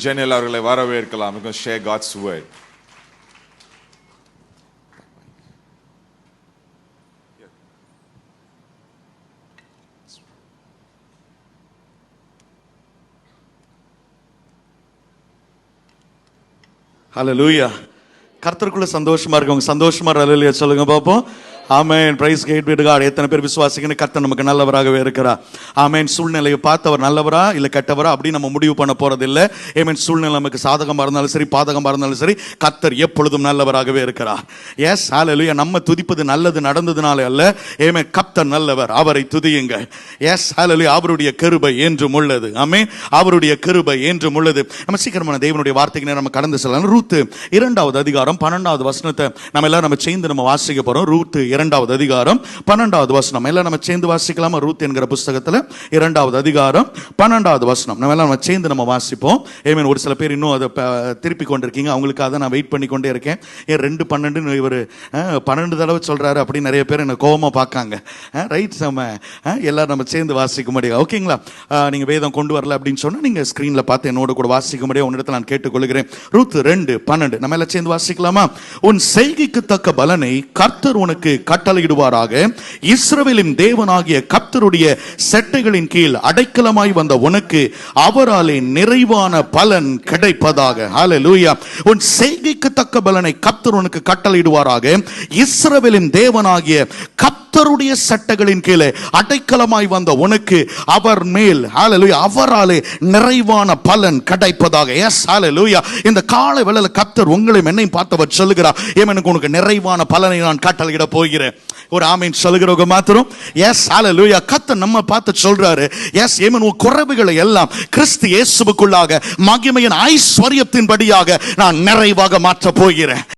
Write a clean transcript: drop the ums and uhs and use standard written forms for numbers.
ஜெனியல் அவர்களை வரவேற்கலாம். We can share God's word. ஹல்லேலூயா. கர்த்தருக்குள்ள சந்தோஷமா இருக்கவங்க சந்தோஷமா ஹல்லேலூயா சொல்லுங்க பாப்போம். Amen. Praise God be to God. எத்தனை பேர் விசுவாசிக்கணும் கர்த்தர் நமக்கு நல்லவராகவே இருக்கிறார். ஆமென். சூழ்நிலையை பார்த்தவர் நல்லவரா இல்ல கெட்டவரா அப்படி நம்ம முடிவு பண்ண போறது இல்ல. ஆமென். சூழ்நிலை நமக்கு சாதகமா இருந்தாலும் சரி பாதகமா இருந்தாலும் சரி கர்த்தர் எப்பொழுதும் நல்லவராகவே இருக்கிறார். எஸ் ஹல்லேலூயா. நம்ம துதிப்பது நல்லது நடந்ததுனால அல்ல. ஆமென். கர்த்தர் நல்லவர், அவரை துதியுங்கள். எஸ் ஹல்லேலூயா. அவருடைய கிருபை என்றும் உள்ளது. ஆமென். அவருடைய கிருபை என்றும் உள்ளது. நம்ம சீக்கிரமான தேவனுடைய வார்த்தைக்கு நம்ம கடந்து செல்லலாம். ரூத் 2வது அதிகாரம் 12வது வசனத்தை நம்ம எல்லாரும் சேர்ந்து நம்ம வாசிக்க போறோம். ரூத் 2வது அதிகாரம் 12வது வசனம் எல்லாம் நம்ம சேர்ந்து வாசிக்கலாமா? ரூத் என்கிற புத்தகத்துல 2வது அதிகாரம் 12வது வசனம் நம்ம எல்லாம் சேர்ந்து நம்ம வாசிப்போம். ஏமேன். ஒரு சில பேர் இன்னும் அதை திருப்பி கொண்டிருக்கீங்க, அவங்களுக்காக நான் வெயிட் பண்ணி கொண்டே இருக்கேன். ஏன் 2:12 இவர் 12 தடவை சொல்றாரு அப்படின்னு நிறைய பேர் என்ன கோவமா பார்க்காங்க. ரைட், நம்ம எல்லாரும் நம்ம சேர்ந்து வாசிக்க முடியும். ஓகேங்களா? நீங்க வேதம் கொண்டு வரல அப்படின்னு சொன்னா நீங்க ஸ்கிரீன்ல பார்த்து என்னோட கூட வாசிக்க முடியும். உன்னிடத்தில் நான் கேட்டுக்கொள்கிறேன். ரூத் 2:12 நம்ம எல்லாம் சேர்ந்து வாசிக்கலாமா? உன் செய்கைக்கு தக்க பலனை கர்த்தர் உனக்கு கட்டளையிடுவாராக. இஸ்ரவேலின் தேவனாகிய கர்த்தருடைய செட்டைகளின் கீழ் அடைக்கலமாய் வந்த உனக்கு அவராலே நிறைவான பலன் கிடைப்பதாக. ஹல்லேலூயா. உன் செய்கைக்கு தக்க பலனை கர்த்தர் உனக்கு கட்டளையிடுவாராக. இஸ்ரவேலின் தேவனாகிய கர்த்தருடைய சட்டங்களின் கீழே அடைக்கலமாய் வந்த உனக்கு அவர் மேல் ஹல்லேலூயா அவராலே நிறைவான பலன் கிடைப்பதாக. எஸ் ஹல்லேலூயா. இந்த காலை வேளையில கர்த்தர் உங்களையும் என்னையும் பார்த்தவர் சொல்லுகிறார், எனக்கு உனக்கு நிறைவான பலனை நான் கட்டளையிட போகிறேன். ஒரு ஆமீன் சொல்லுகிறவங்க மாத்திரம். எஸ் ஹல்லேலூயா. கர்த்தர் நம்ம பார்த்து சொல்றாரு, எஸ் ஏமன் உன் குறைவுகளை எல்லாம் கிறிஸ்து இயேசுவுக்குள்ளாக மகிமையின் ஐஸ்வரியத்தின்படியாக நான் நிறைவாக மாற்ற போகிறேன்.